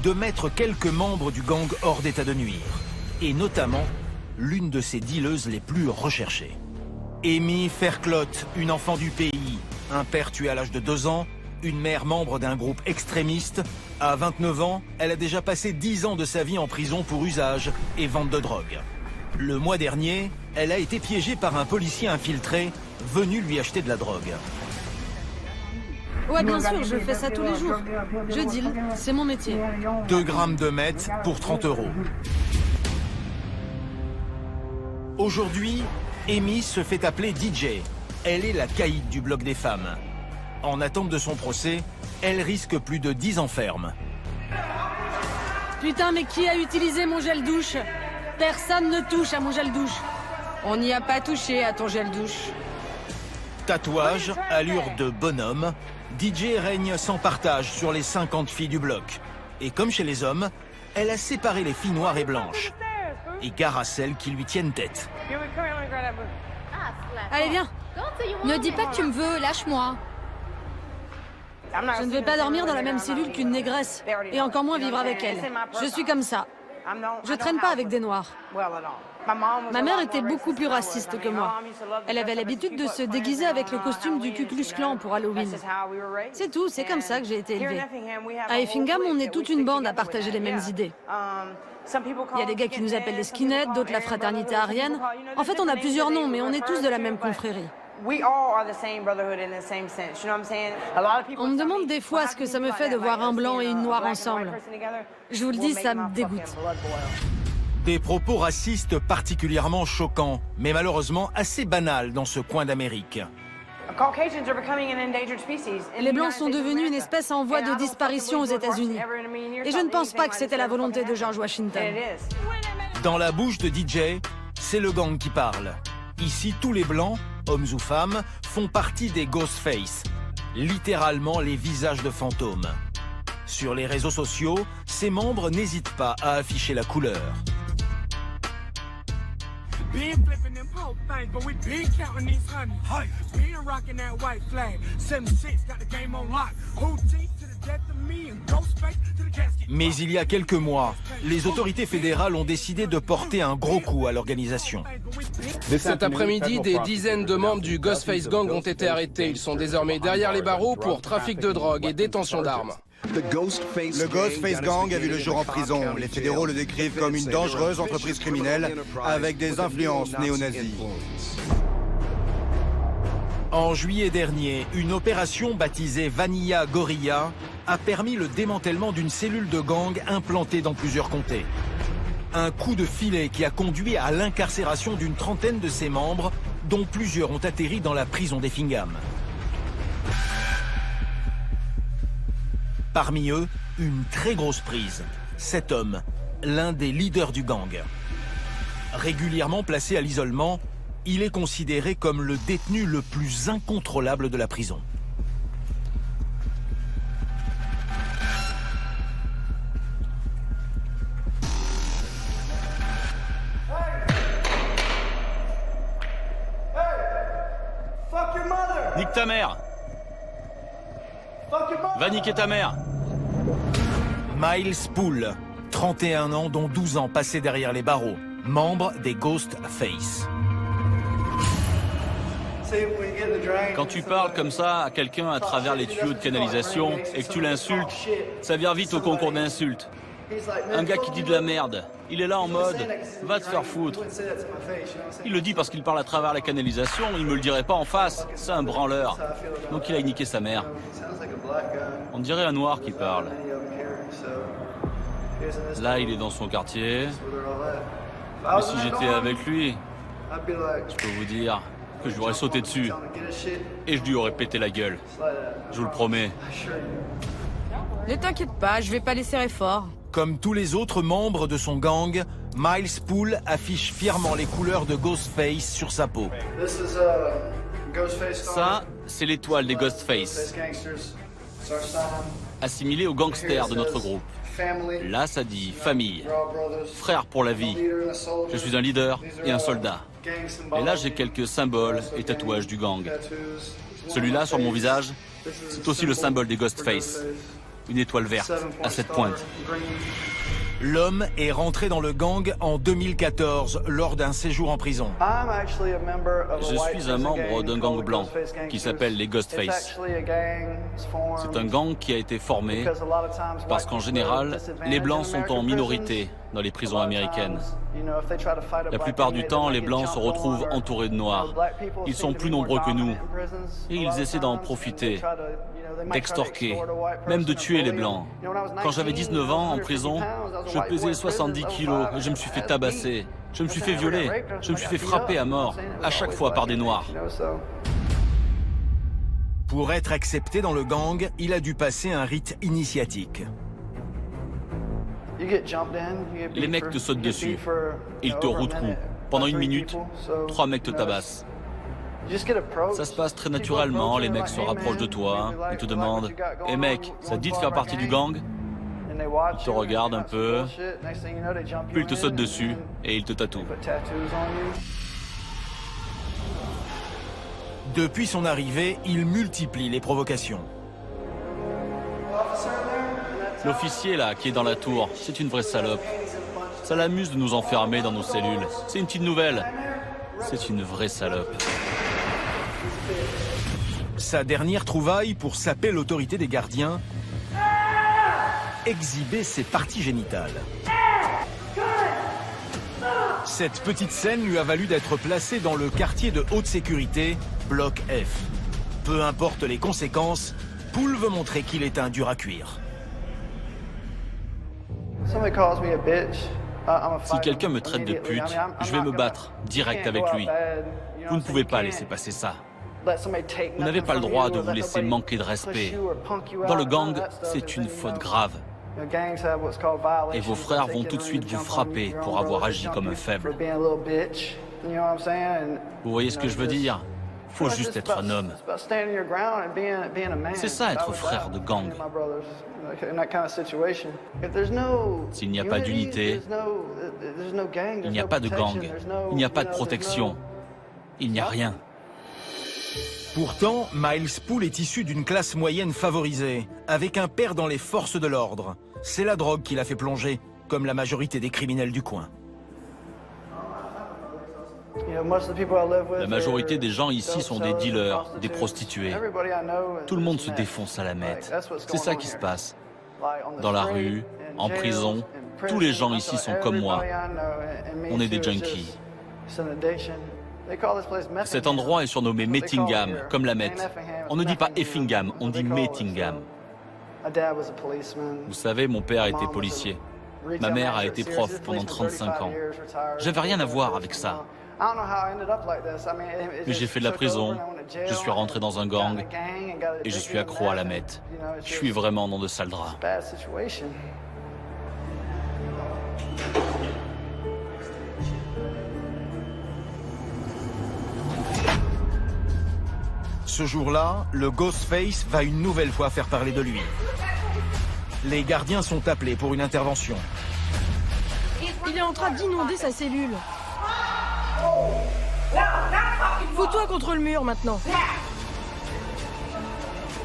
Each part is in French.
de mettre quelques membres du gang hors d'état de nuire, et notamment l'une de ses dealeuses les plus recherchées. Amy Faircloth, une enfant du pays, un père tué à l'âge de 2 ans, une mère membre d'un groupe extrémiste. À 29 ans, elle a déjà passé 10 ans de sa vie en prison pour usage et vente de drogue. Le mois dernier, elle a été piégée par un policier infiltré venu lui acheter de la drogue. Ouais, bien sûr, je fais ça tous les jours. Je deal, c'est mon métier. 2 grammes de meth pour 30 €. Aujourd'hui, Amy se fait appeler DJ. Elle est la caïd du bloc des femmes. En attente de son procès, elle risque plus de 10 ans ferme. Putain, mais qui a utilisé mon gel douche? Personne ne touche à mon gel douche. On n'y a pas touché à ton gel douche. Tatouage, allure de bonhomme, DJ règne sans partage sur les 50 filles du bloc. Et comme chez les hommes, elle a séparé les filles noires et blanches. Et gare à celles qui lui tiennent tête. Allez, viens. Ne dis pas que tu me veux, lâche-moi. Je ne vais pas dormir dans la même cellule qu'une négresse, et encore moins vivre avec elle. Je suis comme ça. Je traîne pas avec des noirs. Ma mère était beaucoup plus raciste que moi. Elle avait l'habitude de se déguiser avec le costume du Ku Klux Klan pour Halloween. C'est tout, c'est comme ça que j'ai été élevée. À Effingham, on est toute une bande à partager les mêmes idées. Il y a des gars qui nous appellent les skinheads, d'autres la fraternité aryenne. En fait, on a plusieurs noms, mais on est tous de la même confrérie. On me demande des fois ce que ça me fait de voir un blanc et une noire ensemble. Je vous le dis, ça me dégoûte. Des propos racistes particulièrement choquants, mais malheureusement assez banals dans ce coin d'Amérique. Les Blancs sont devenus une espèce en voie de disparition aux États-Unis. Et je ne pense pas que c'était la volonté de George Washington. Dans la bouche de DJ, c'est le gang qui parle. Ici, tous les Blancs, hommes ou femmes, font partie des Ghostface, littéralement les visages de fantômes. Sur les réseaux sociaux, ses membres n'hésitent pas à afficher la couleur. Mais il y a quelques mois, les autorités fédérales ont décidé de porter un gros coup à l'organisation. Cet après-midi, des dizaines de membres du Ghostface Gang ont été arrêtés. Ils sont désormais derrière les barreaux pour trafic de drogue et détention d'armes. Le Ghostface Gang a vu le jour en prison. Les fédéraux le décrivent comme une dangereuse entreprise criminelle avec des influences néo-nazies. En juillet dernier, une opération baptisée Vanilla Gorilla a permis le démantèlement d'une cellule de gang implantée dans plusieurs comtés. Un coup de filet qui a conduit à l'incarcération d'une trentaine de ses membres, dont plusieurs ont atterri dans la prison d'Effingham. Parmi eux, une très grosse prise. Cet homme, l'un des leaders du gang. Régulièrement placé à l'isolement, il est considéré comme le détenu le plus incontrôlable de la prison. Nique ta mère! Va niquer ta mère! Miles Poole, 31 ans dont 12 ans passés derrière les barreaux, membre des Ghostface. Quand tu parles comme ça à quelqu'un à travers les tuyaux de canalisation et que tu l'insultes, ça vire vite au concours d'insultes. Un gars qui dit de la merde, il est là en mode « va te faire foutre ». Il le dit parce qu'il parle à travers la canalisation, il me le dirait pas en face, c'est un branleur. Donc il a niqué sa mère. On dirait un noir qui parle. Là, il est dans son quartier. Mais si j'étais avec lui, je peux vous dire que je lui aurais sauté dessus et je lui aurais pété la gueule. Je vous le promets. Ne t'inquiète pas, je vais pas les serrer fort. Comme tous les autres membres de son gang, Miles Poole affiche fièrement les couleurs de Ghostface sur sa peau. Ça, c'est l'étoile des Ghostface, assimilée aux gangsters de notre groupe. Là, ça dit famille, frère pour la vie. Je suis un leader et un soldat. Et là, j'ai quelques symboles et tatouages du gang. Celui-là, sur mon visage, c'est aussi le symbole des Ghostface. une étoile verte à cette pointe. L'homme est rentré dans le gang en 2014 lors d'un séjour en prison. Je suis un membre d'un gang blanc qui s'appelle les Ghostface. C'est un gang qui a été formé parce qu'en général, les blancs sont en minorité dans les prisons américaines. La plupart du temps, les blancs se retrouvent entourés de noirs. Ils sont plus nombreux que nous et ils essaient d'en profiter, d'extorquer, même de tuer les blancs. Quand j'avais 19 ans en prison, je pesais 70 kilos et je me suis fait tabasser. Je me suis fait violer, je me suis fait frapper à mort, à chaque fois par des noirs. Pour être accepté dans le gang, il a dû passer un rite initiatique. Les mecs te sautent dessus, ils te routent-coups. Pendant 1 minute, 3 mecs te tabassent. Ça se passe très naturellement, les mecs se rapprochent de toi, ils te demandent « Hé mec, ça te dit de faire partie du gang ?» Ils te regardent un peu, puis ils te sautent dessus et ils te tatouent. Depuis son arrivée, il multiplie les provocations. L'officier là, qui est dans la tour, c'est une vraie salope. Ça l'amuse de nous enfermer dans nos cellules. C'est une petite nouvelle. C'est une vraie salope. Sa dernière trouvaille pour saper l'autorité des gardiens, exhiber ses parties génitales. Cette petite scène lui a valu d'être placé dans le quartier de haute sécurité, bloc F. Peu importe les conséquences, Poole veut montrer qu'il est un dur à cuire. Si quelqu'un me traite de pute, je vais me battre direct avec lui. Vous ne pouvez pas laisser passer ça. Vous n'avez pas le droit de vous laisser manquer de respect. Dans le gang, c'est une faute grave. Et vos frères vont tout de suite vous frapper pour avoir agi comme un faible. Vous voyez ce que je veux dire? Faut juste être un homme. C'est ça être frère de gang. S'il n'y a pas d'unité, il n'y a pas de gang, il n'y a pas de protection, il n'y a rien. Pourtant, Miles Poole est issu d'une classe moyenne favorisée, avec un père dans les forces de l'ordre. C'est la drogue qui l'a fait plonger, comme la majorité des criminels du coin. La majorité des gens ici sont des dealers, des prostituées. Tout le monde se défonce à la mette. C'est ça qui se passe. Dans la rue, en prison, tous les gens ici sont comme moi. On est des junkies. Cet endroit est surnommé Mettingham, comme la Mette. On ne dit pas Effingham, on dit Mettingham. Vous savez, mon père était policier. Ma mère a été prof pendant 35 ans. J'avais rien à voir avec ça. Mais j'ai fait de la prison, je suis rentré dans un gang et je suis accro à la Mette. Je suis vraiment dans de sales draps. Ce jour-là, le Ghostface va une nouvelle fois faire parler de lui. Les gardiens sont appelés pour une intervention. Il est en train d'inonder sa cellule. Fous-toi contre le mur maintenant.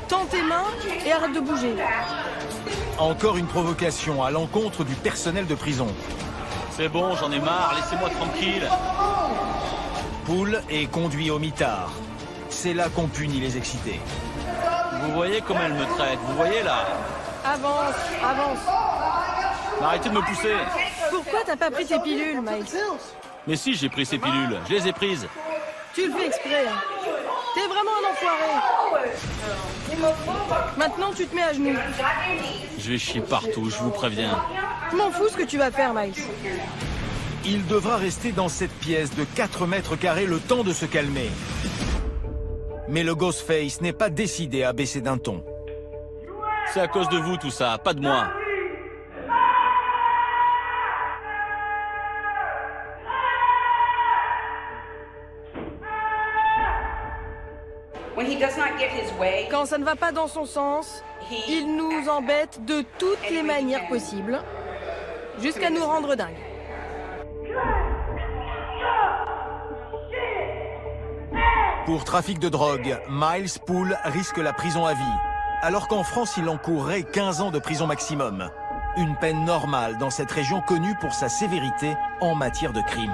Tends tes mains et arrête de bouger. Encore une provocation à l'encontre du personnel de prison. C'est bon, j'en ai marre, laissez-moi tranquille. Poole est conduit au mitard. C'est là qu'on punit les excités. Vous voyez comment elle me traite, vous voyez là? Avance, avance. Arrêtez de me pousser. Pourquoi t'as pas pris tes pilules, Miles? Mais si, j'ai pris ces pilules, je les ai prises. Tu le fais exprès. T'es vraiment un enfoiré. Maintenant, tu te mets à genoux. Je vais chier partout, je vous préviens. Je m'en fous ce que tu vas faire, Miles. Il devra rester dans cette pièce de 4 mètres carrés le temps de se calmer. Mais le Ghostface n'est pas décidé à baisser d'un ton. C'est à cause de vous tout ça, pas de moi. Quand ça ne va pas dans son sens, il nous embête de toutes les manières possibles, jusqu'à nous rendre dingues. Pour trafic de drogue, Miles Poole risque la prison à vie, alors qu'en France, il encourrait 15 ans de prison maximum. Une peine normale dans cette région connue pour sa sévérité en matière de crime.